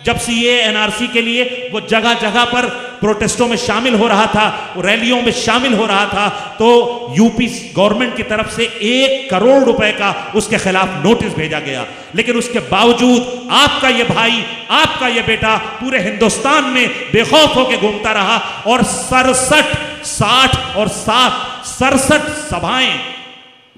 जब CA NRC के लिए वो जगह जगह पर प्रोटेस्टों में शामिल हो रहा था, रैलियों में शामिल हो रहा था, तो यूपी गवर्नमेंट की तरफ से 1 करोड़ रुपए का उसके खिलाफ नोटिस भेजा गया। लेकिन उसके बावजूद आपका ये भाई, आपका ये बेटा पूरे हिंदुस्तान में बेखौफ होकर घूमता रहा और 67 सभाएं,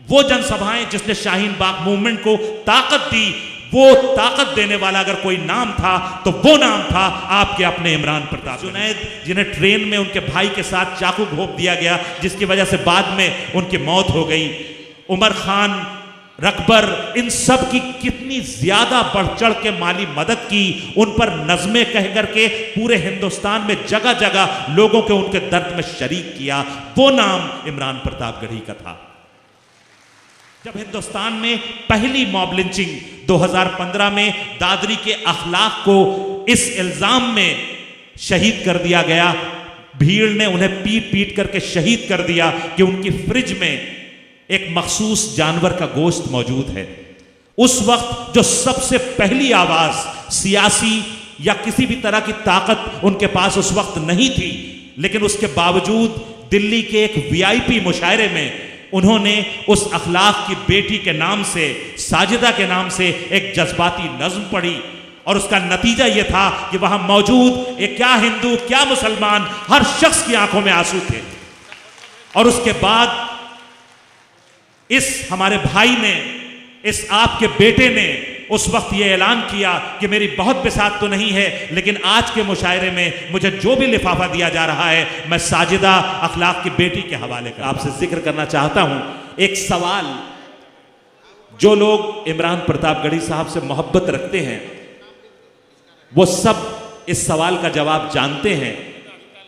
वो जनसभाएं जिसने शाहीन बाग मूवमेंट को ताकत दी, वो ताकत देने वाला अगर कोई नाम था तो वो नाम था आपके अपने इमरान प्रताप जुनैद, जिन्हें ट्रेन में उनके भाई के साथ चाकू घोंप दिया गया, जिसकी वजह से बाद में उनकी मौत हो गई। उमर खान, रकबर, इन सब की कितनी ज्यादा बढ़ चढ़ के माली मदद की, उन पर नज़में कह करके पूरे हिंदुस्तान में जगह जगह लोगों के उनके दर्द में शरीक किया, वो नाम इमरान प्रतापगढ़ी का था। जब हिंदुस्तान में पहली मॉब लिंचिंग 2015 में दादरी के अखलाक को इस इल्जाम में शहीद कर दिया गया, भीड़ ने उन्हें पीट पीट करके शहीद कर दिया कि उनकी फ्रिज में एक मखसूस जानवर का गोश्त मौजूद है। उस वक्त जो सबसे पहली आवाज सियासी या किसी भी तरह की ताकत उनके पास उस वक्त नहीं थी, लेकिन उसके बावजूद दिल्ली के एक वीआईपी मुशायरे में उन्होंने उस अखलाक की बेटी के नाम से, साजिदा के नाम से एक जज्बाती नज्म पढ़ी और उसका नतीजा यह था कि वहां मौजूद एक क्या हिंदू क्या मुसलमान, हर शख्स की आंखों में आंसू थे। और उसके बाद इस हमारे भाई ने, इस आपके बेटे ने उस वक्त यह ऐलान किया कि मेरी बहुत बिसात तो नहीं है, लेकिन आज के मुशायरे में मुझे जो भी लिफाफा दिया जा रहा है मैं साजिदा अखलाक की बेटी के हवाले कर आपसे जिक्र करना चाहता हूं। एक सवाल, जो लोग इमरान प्रतापगढ़ी साहब से मोहब्बत रखते हैं वो सब इस सवाल का जवाब जानते हैं,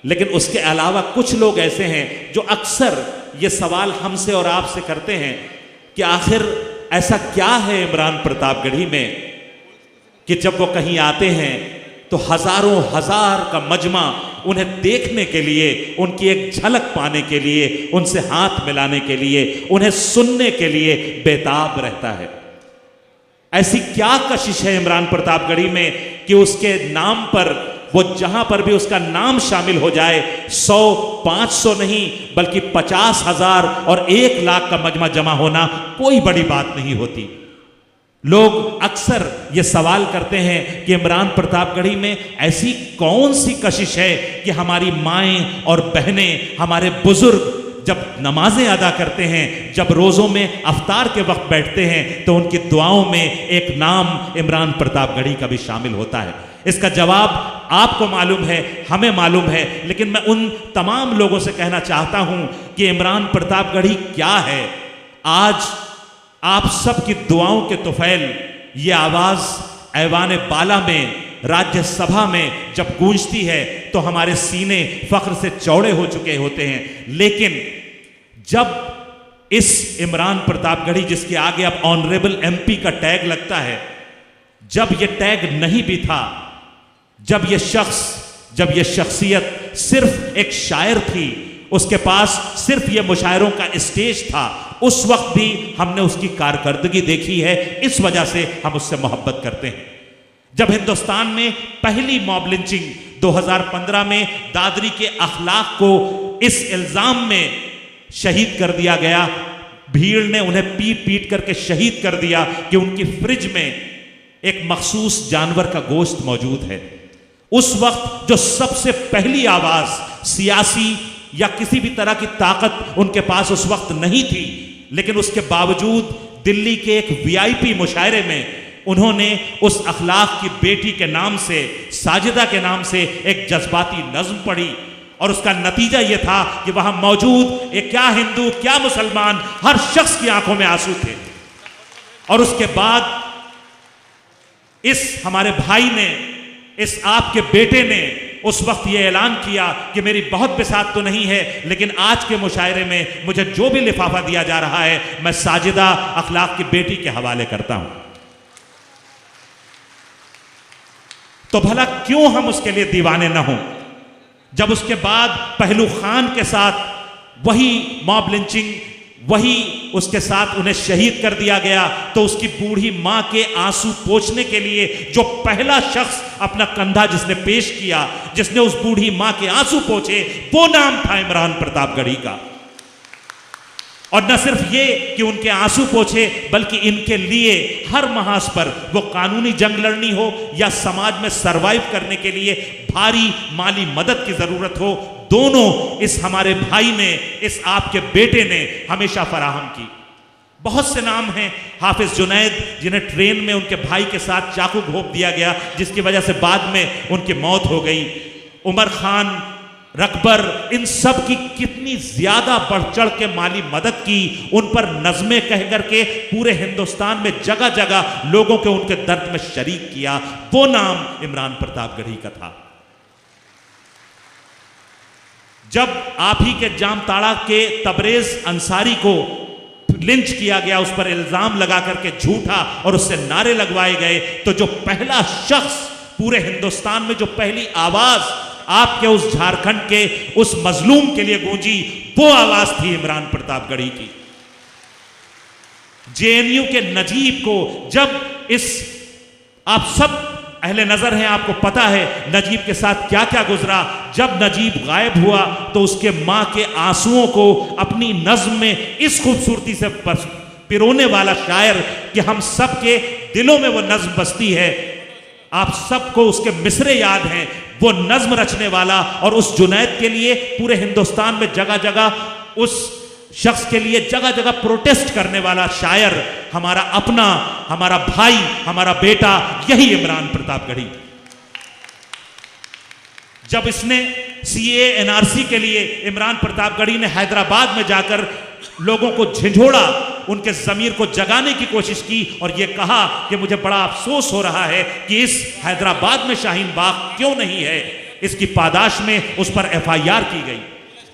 लेकिन उसके अलावा कुछ लोग ऐसे हैं जो अक्सर ये सवाल हमसे और आपसे करते हैं कि आखिर ऐसा क्या है इमरान प्रतापगढ़ी में कि जब वो कहीं आते हैं तो हजारों हजार का मजमा उन्हें देखने के लिए, उनकी एक झलक पाने के लिए, उनसे हाथ मिलाने के लिए, उन्हें सुनने के लिए बेताब रहता है। ऐसी क्या कशिश है इमरान प्रतापगढ़ी में कि उसके नाम पर, वो जहां पर भी उसका नाम शामिल हो जाए, 100, 500 नहीं बल्कि 50,000 और 1 लाख का मजमा जमा होना कोई बड़ी बात नहीं होती। लोग अक्सर ये सवाल करते हैं कि इमरान प्रतापगढ़ी में ऐसी कौन सी कशिश है कि हमारी माएं और बहनें, हमारे बुजुर्ग जब नमाजें अदा करते हैं, जब रोज़ों में अफ्तार के वक्त बैठते हैं तो उनकी दुआओं में एक नाम इमरान प्रतापगढ़ी का भी शामिल होता है। इसका जवाब आपको मालूम है, हमें मालूम है, लेकिन मैं उन तमाम लोगों से कहना चाहता हूं कि इमरान प्रतापगढ़ी क्या है। आज आप सबकी दुआओं के तुफैल ये आवाज़ ऐवान बाला में, राज्यसभा में जब गूंजती है तो हमारे सीने फख्र से चौड़े हो चुके होते हैं। लेकिन जब इस इमरान प्रतापगढ़ी, जिसके आगे अब ऑनरेबल एमपी का टैग लगता है, जब ये टैग नहीं भी था, जब ये शख्स, जब ये शख्सियत सिर्फ एक शायर थी, उसके पास सिर्फ ये मुशायरों का स्टेज था, उस वक्त भी हमने उसकी कारकर्दगी देखी है। इस वजह से हम उससे मोहब्बत करते हैं। जब हिंदुस्तान में पहली मॉब लिंचिंग 2015 में दादरी के अखलाक को इस इल्जाम में शहीद कर दिया गया, भीड़ ने उन्हें पीट पीट करके शहीद कर दिया कि उनकी फ्रिज में एक मखसूस जानवर का गोश्त मौजूद है। उस वक्त जो सबसे पहली आवाज सियासी या किसी भी तरह की ताकत उनके पास उस वक्त नहीं थी, लेकिन उसके बावजूद दिल्ली के एक वीआईपी मुशायरे में उन्होंने उस अखलाक की बेटी के नाम से, साजिदा के नाम से एक जज्बाती नज्म पढ़ी और उसका नतीजा यह था कि वहां मौजूद एक क्या हिंदू क्या मुसलमान, हर शख्स की आंखों में आंसू थे। और उसके बाद इस हमारे भाई ने, इस आपके बेटे ने उस वक्त यह ऐलान किया कि मेरी बहुत बिसात तो नहीं है, लेकिन आज के मुशायरे में मुझे जो भी लिफाफा दिया जा रहा है मैं साजिदा अखलाक की बेटी के हवाले करता हूं। तो भला क्यों हम उसके लिए दीवाने न हों, जब उसके बाद पहलू खान के साथ वही मॉब लिंचिंग वही उसके साथ उन्हें शहीद कर दिया गया, तो उसकी बूढ़ी मां के आंसू पोंछने के लिए जो पहला शख्स अपना कंधा जिसने पेश किया, जिसने उस बूढ़ी मां के आंसू पोंछे, वो नाम था इमरान प्रतापगढ़ी का। और न सिर्फ ये कि उनके आंसू पोंछे, बल्कि इनके लिए हर महाज पर, वो कानूनी जंग लड़नी हो या समाज में सरवाइव करने के लिए भारी माली मदद की जरूरत हो, दोनों इस हमारे भाई ने, इस आपके बेटे ने हमेशा फराहम की। बहुत से नाम हैं, हाफिज जुनैद जिन्हें ट्रेन में उनके भाई के साथ चाकू घोंप दिया गया, जिसकी वजह से बाद में उनकी मौत हो गई। उमर खान, रकबर, इन सब की कितनी ज्यादा बढ़ चढ़ के माली मदद की, उन पर नज़में कह करके पूरे हिंदुस्तान में जगह जगह लोगों के उनके दर्द में शरीक किया, वो नाम इमरान प्रतापगढ़ी का था। जब आप ही के जामताड़ा के तबरेज अंसारी को लिंच किया गया, उस पर इल्जाम लगा करके झूठा, और उससे नारे लगवाए गए, तो जो पहला शख्स पूरे हिंदुस्तान में, जो पहली आवाज आपके उस झारखंड के उस मजलूम के लिए गूंजी, वो आवाज थी इमरान प्रतापगढ़ी की। जेएनयू के नजीब को जब आप सब अहले नजर हैं, आपको पता है नजीब के साथ क्या क्या गुजरा। जब नजीब गायब हुआ तो उसके मां के आंसुओं को अपनी नज्म में इस खूबसूरती से पिरोने वाला शायर कि हम सब के दिलों में वो नज्म बसती है। आप सबको उसके मिसरे याद हैं, वो नज्म रचने वाला, और उस जुनैद के लिए पूरे हिंदुस्तान में जगह जगह उस शख्स के लिए जगह जगह प्रोटेस्ट करने वाला शायर, हमारा अपना, हमारा भाई, हमारा बेटा, यही इमरान प्रतापगढ़ी। जब इसने सीए एनआरसी के लिए इमरान प्रतापगढ़ी ने हैदराबाद में जाकर लोगों को झिझोड़ा, उनके जमीर को जगाने की कोशिश की, और यह कहा कि मुझे बड़ा अफसोस हो रहा है कि इस हैदराबाद में शाहीन बाग क्यों नहीं है, इसकी पादाश में उस पर एफआईआर की गई।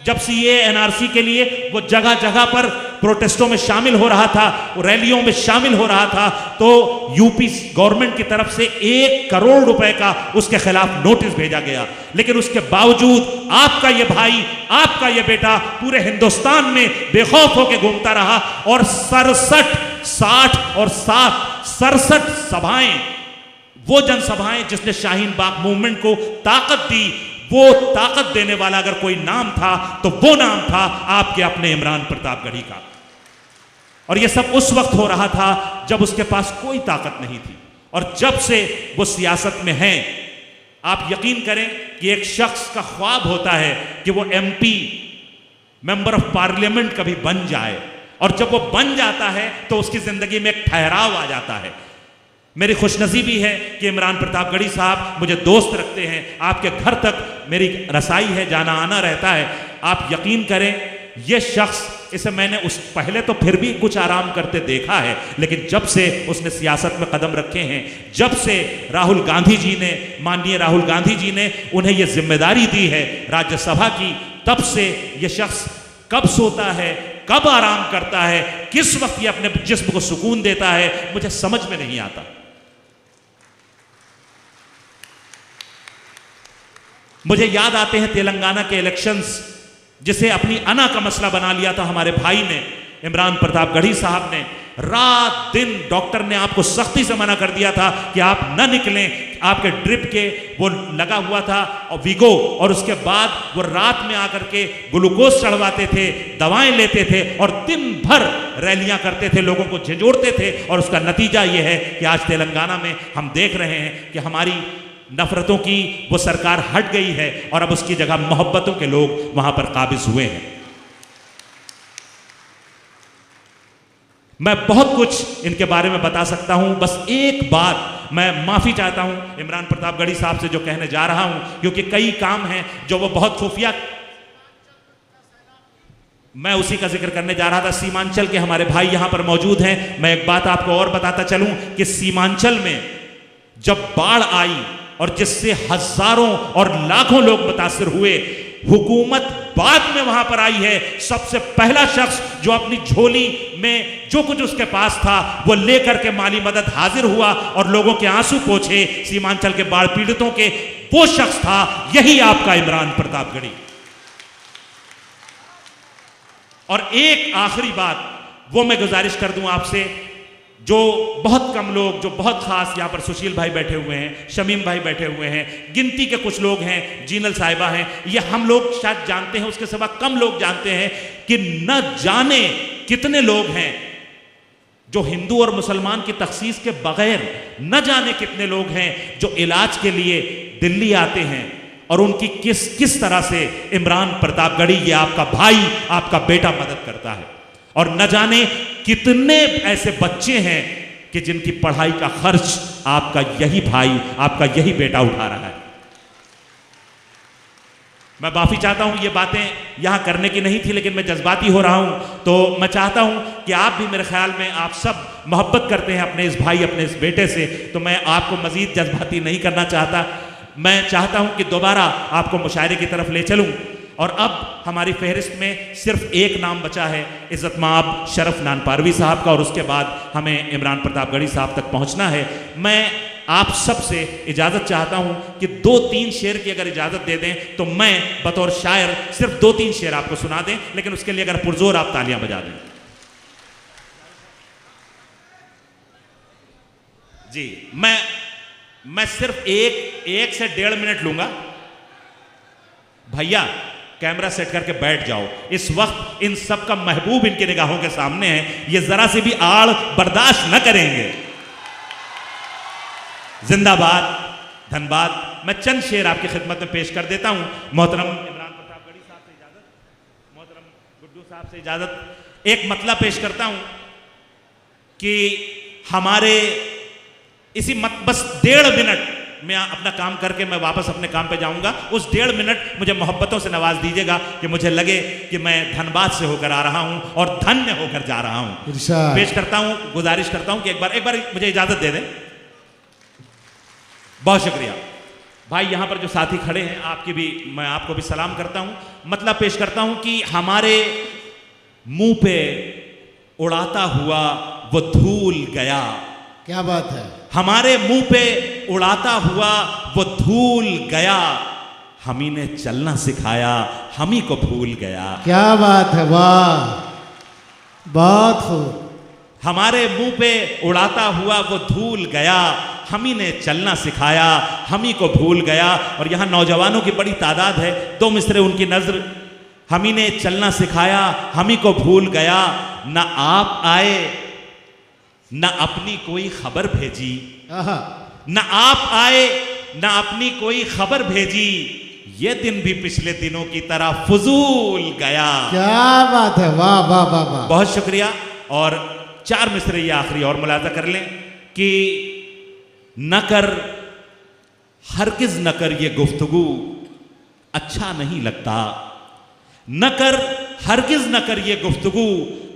जब सीए एनआरसी के लिए वो जगह जगह पर प्रोटेस्टों में शामिल हो रहा था, रैलियों में शामिल हो रहा था, तो यूपी गवर्नमेंट की तरफ से 1 करोड़ रुपए का उसके खिलाफ नोटिस भेजा गया। लेकिन उसके बावजूद आपका ये भाई, आपका ये बेटा पूरे हिंदुस्तान में बेखौफ होकर घूमता रहा, और 67, 60 और 67 सभाएं, वो जनसभाएं जिसने शाहीन बाग मूवमेंट को ताकत दी, वो ताकत देने वाला अगर कोई नाम था तो वो नाम था आपके अपने इमरान प्रतापगढ़ी का। और ये सब उस वक्त हो रहा था जब उसके पास कोई ताकत नहीं थी, और जब से वो सियासत में हैं, आप यकीन करें कि एक शख्स का ख्वाब होता है कि वो एमपी, मेंबर ऑफ पार्लियामेंट कभी बन जाए, और जब वो बन जाता है तो उसकी जिंदगी में एक ठहराव आ जाता है। मेरी खुशनसीबी है कि इमरान प्रतापगढ़ी साहब मुझे दोस्त रखते हैं, आपके घर तक मेरी रसाई है, जाना आना रहता है। आप यकीन करें, ये शख्स, इसे मैंने उस पहले तो फिर भी कुछ आराम करते देखा है, लेकिन जब से उसने सियासत में कदम रखे हैं, जब से राहुल गांधी जी ने, माननीय राहुल गांधी जी ने उन्हें यह जिम्मेदारी दी है राज्यसभा की, तब से ये शख्स कब सोता है, कब आराम करता है, किस वक्त ये अपने जिस्म को सुकून देता है, मुझे समझ में नहीं आता। मुझे याद आते हैं तेलंगाना के इलेक्शंस, जिसे अपनी अना का मसला बना लिया था हमारे भाई ने, इमरान प्रतापगढ़ी साहब ने। रात दिन डॉक्टर ने आपको सख्ती से मना कर दिया था कि आप न निकलें, आपके ड्रिप के वो लगा हुआ था और वीगो, और उसके बाद वो रात में आकर के ग्लूकोज चढ़वाते थे, दवाएं लेते थे, और दिन भर रैलियां करते थे, लोगों को झिझोड़ते थे। और उसका नतीजा ये है कि आज तेलंगाना में हम देख रहे हैं कि हमारी नफरतों की वो सरकार हट गई है, और अब उसकी जगह मोहब्बतों के लोग वहां पर काबिज हुए हैं। मैं बहुत कुछ इनके बारे में बता सकता हूं, बस एक बात मैं माफी चाहता हूं इमरान प्रतापगढ़ी साहब से जो कहने जा रहा हूं, क्योंकि कई काम हैं जो वो बहुत खुफिया, मैं उसी का जिक्र करने जा रहा था। सीमांचल के हमारे भाई यहां पर मौजूद हैं। मैं एक बात आपको और बताता चलूं कि सीमांचल में जब बाढ़ आई और जिससे हजारों और लाखों लोग मुतासिर हुए, हुकूमत बाद में वहां पर आई है। सबसे पहला शख्स जो अपनी झोली में जो कुछ उसके पास था वो लेकर के माली मदद हाजिर हुआ और लोगों के आंसू पोंछे सीमांचल के बाढ़ पीड़ितों के, वो शख्स था यही आपका इमरान प्रतापगढ़ी। और एक आखिरी बात वो मैं गुजारिश कर दूं आपसे, जो बहुत कम लोग, जो बहुत खास, यहाँ पर सुशील भाई बैठे हुए हैं, शमीम भाई बैठे हुए हैं, गिनती के कुछ लोग हैं, जीनल साहिबा हैं, ये हम लोग शायद जानते हैं, उसके सिवा कम लोग जानते हैं कि न जाने कितने लोग हैं जो हिंदू और मुसलमान की तखसीस के बगैर, न जाने कितने लोग हैं जो इलाज के लिए दिल्ली आते हैं और उनकी किस तरह से इमरान प्रतापगढ़ी, ये आपका भाई, आपका बेटा मदद करता है। और न जाने कितने ऐसे बच्चे हैं कि जिनकी पढ़ाई का खर्च आपका यही भाई, आपका यही बेटा उठा रहा है। मैं माफी चाहता हूं, ये बातें यहां करने की नहीं थी, लेकिन मैं जज्बाती हो रहा हूं, तो मैं चाहता हूं कि आप भी, मेरे ख्याल में आप सब मोहब्बत करते हैं अपने इस भाई, अपने इस बेटे से, तो मैं आपको मजीद जज्बाती नहीं करना चाहता। मैं चाहता हूं कि दोबारा आपको मुशायरे की तरफ ले चलूं। और अब हमारी फहरिस्त में सिर्फ एक नाम बचा है, इज़्ज़त माब शरफ नानपारवी साहब का, और उसके बाद हमें इमरान प्रतापगढ़ी साहब तक पहुंचना है। मैं आप सब से इजाज़त चाहता हूं कि 2-3 शेर की अगर इजाज़त दे दें तो मैं बतौर शायर सिर्फ 2-3 शेर आपको सुना दें, लेकिन उसके लिए अगर पुरजोर आप तालियां बजा दें। जी, मैं सिर्फ एक से 1.5 मिनट लूंगा। भैया कैमरा सेट करके बैठ जाओ, इस वक्त इन सब का महबूब इनकी निगाहों के सामने है, ये जरा सी भी आड़ बर्दाश्त न करेंगे। जिंदाबाद, धन्यवाद। मैं चंद शेर आपकी खिदमत में पेश कर देता हूं। मोहतरम इमरान प्रतापगढ़ी साहब से इजाजत, मोहतरम गुड्डू साहब से इजाजत। एक मतलब पेश करता हूं कि हमारे इसी बस 1.5 मिनट मैं अपना काम करके मैं वापस अपने काम पे जाऊंगा। उस 1.5 मिनट मुझे मोहब्बतों से नवाज दीजिएगा कि मुझे लगे कि मैं धनबाद से होकर आ रहा हूं और धन्य होकर जा रहा हूं। पेश करता हूं, गुजारिश करता हूं कि एक बार मुझे इजाजत दे दें। बहुत शुक्रिया भाई। यहां पर जो साथी खड़े हैं, आपकी भी, मैं आपको भी सलाम करता हूं। मतलब पेश करता हूं कि हमारे मुंह पे उड़ाता हुआ वो धूल गया। क्या बात है। हमारे मुंह पे उड़ाता हुआ वो धूल गया, हम ही ने चलना सिखाया, हम ही को भूल गया। क्या बात है, वाह, बहुत खूब। हमारे मुंह पे उड़ाता हुआ वो धूल गया, हम ही ने चलना सिखाया, हम ही को भूल गया। और यहां नौजवानों की बड़ी तादाद है, 2 मिसरे उनकी नजर। हम ही ने चलना सिखाया, हम ही को भूल गया, ना आप आए न अपनी कोई खबर भेजी, न आप आए न अपनी कोई खबर भेजी, ये दिन भी पिछले दिनों की तरह फजूल गया। क्या बात है, वाह वाह वाह वाह। बहुत शुक्रिया। और 4 मिसरे ये आखिरी और मुलाजा कर लें कि न कर, हरगिज न कर ये गुफ्तगू अच्छा नहीं लगता, न कर हरगिज न कर ये गुफ्तगू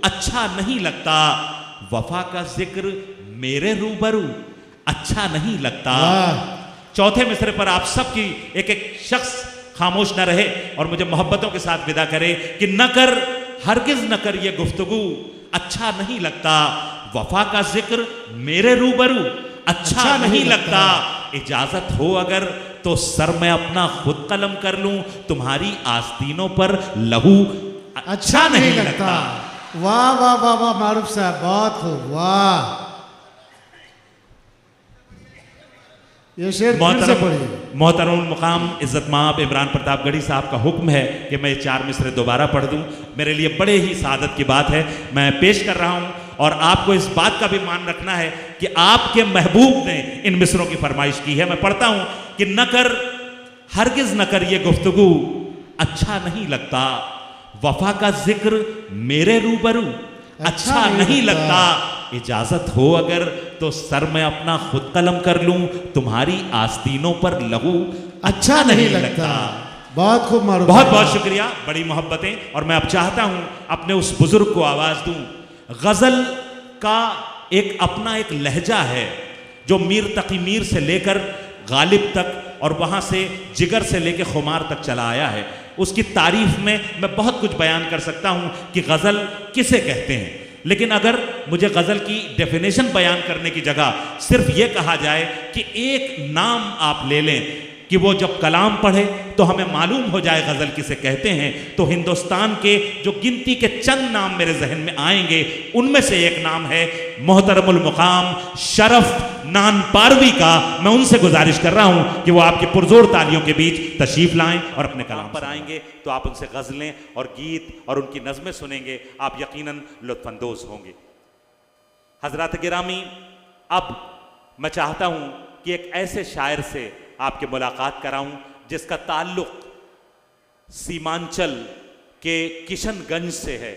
अच्छा नहीं लगता, वफा का जिक्र मेरे रूबरू अच्छा नहीं लगता। चौथे मिसरे पर आप सबकी एक शख्स खामोश न रहे और मुझे मोहब्बतों के साथ विदा करे कि न कर, हरगिज न कर ये गुफ्तगू अच्छा नहीं लगता, वफा का जिक्र मेरे रूबरू अच्छा नहीं लगता। इजाजत हो अगर तो सर मैं अपना खुद कलम कर लूं, तुम्हारी आस्तीनों पर लहू अच्छा नहीं लगता। वाह वाह वाह वाह मारूफ साहब, बहुत खूब, वाह। ये शेर फिर से पढ़िए। मोहतरम मुकाम इज़्ज़त माब इमरान प्रतापगढ़ी साहब का हुक्म है कि मैं 4 मिसरे दोबारा पढ़ दूं। मेरे लिए बड़े ही सादत की बात है, मैं पेश कर रहा हूं। और आपको इस बात का भी मान रखना है कि आपके महबूब ने इन मिसरों की फरमाइश की है। मैं पढ़ता हूं कि न कर, हरगिज न कर ये गुफ्तगू अच्छा नहीं लगता, वफा का जिक्र मेरे रूबरू अच्छा नहीं लगता। इजाजत हो अगर तो सर मैं अपना खुद कलम कर लूं, तुम्हारी आस्तीनों पर लहू अच्छा नहीं लगता। बहुत खूब मारूफ, बहुत बहुत शुक्रिया, बड़ी मोहब्बतें। और मैं अब चाहता हूं अपने उस बुजुर्ग को आवाज दूं। गजल का एक अपना एक लहजा है जो मीर तकी मीर से लेकर गालिब तक और वहां से जिगर से लेकर खुमार तक चला आया है। उसकी तारीफ में मैं बहुत कुछ बयान कर सकता हूं कि गजल किसे कहते हैं, लेकिन अगर मुझे गजल की डेफिनेशन बयान करने की जगह सिर्फ ये कहा जाए कि एक नाम आप ले लें, कि वो जब कलाम पढ़े तो हमें मालूम हो जाए गज़ल किसे कहते हैं। तो हिंदुस्तान के जो गिनती के चंद नाम मेरे जहन में आएंगे, उनमें से एक नाम है मोहतरमुल मुकाम शरफ नानपारवी का। मैं उनसे गुजारिश कर रहा हूं कि वो आपकी पुरजोर तालियों के बीच तशरीफ लाएं और अपने कलाम पर आएंगे तो आप उनसे गज़लें और गीत और उनकी नज़में सुनेंगे, आप यकीनन लुत्फ़अंदोज़ होंगे। हज़रात गिरामी, अब मैं चाहता हूं कि एक ऐसे शायर से आपकी मुलाकात कराऊं जिसका ताल्लुक सीमांचल के किशनगंज से है।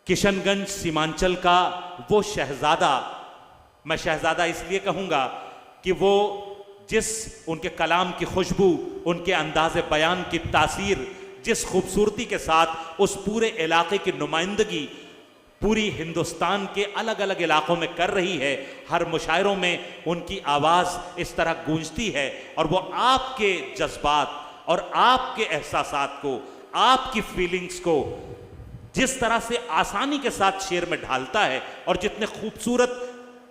किशनगंज सीमांचल का वो शहजादा, मैं शहजादा इसलिए कहूंगा कि वो जिस उनके कलाम की खुशबू, उनके अंदाज़े बयान की तासीर, जिस खूबसूरती के साथ उस पूरे इलाके की नुमाइंदगी पूरी हिंदुस्तान के अलग अलग इलाकों में कर रही है, हर मुशायरों में उनकी आवाज़ इस तरह गूंजती है और वो आपके जज्बात और आपके एहसासात को, आपकी फीलिंग्स को जिस तरह से आसानी के साथ शेर में ढालता है और जितने खूबसूरत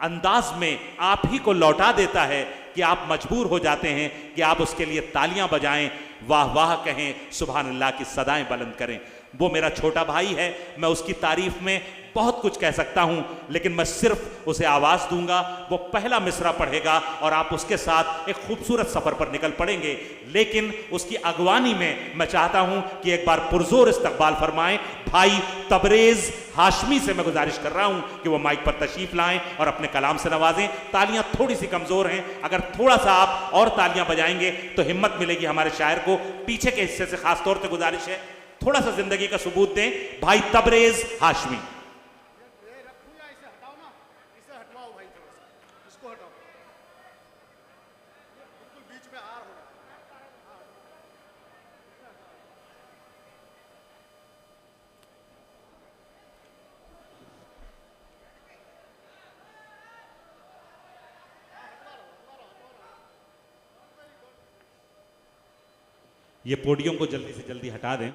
अंदाज में आप ही को लौटा देता है कि आप मजबूर हो जाते हैं कि आप उसके लिए तालियां बजाएं, वाह वाह कहें, सुभान अल्लाह की सदाएं बुलंद करें। वो मेरा छोटा भाई है, मैं उसकी तारीफ में बहुत कुछ कह सकता हूं, लेकिन मैं सिर्फ उसे आवाज दूंगा, वो पहला मिसरा पढ़ेगा और आप उसके साथ एक खूबसूरत सफर पर निकल पड़ेंगे। लेकिन उसकी अगवानी में मैं चाहता हूं कि एक बार पुरजोर इस्तकबाल फरमाएं भाई तबरेज हाशमी से। मैं गुजारिश कर रहा हूं कि वो माइक पर तशरीफ लाएं और अपने कलाम से नवाजें। तालियां थोड़ी सी कमजोर हैं, अगर थोड़ा सा आप और तालियां बजाएंगे तो हिम्मत मिलेगी हमारे शायर को। पीछे के हिस्से से खास तौर से गुजारिश है, थोड़ा सा जिंदगी का सबूत दें भाई तबरेज हाशमी। ये पोडियम को जल्दी से जल्दी हटा दें।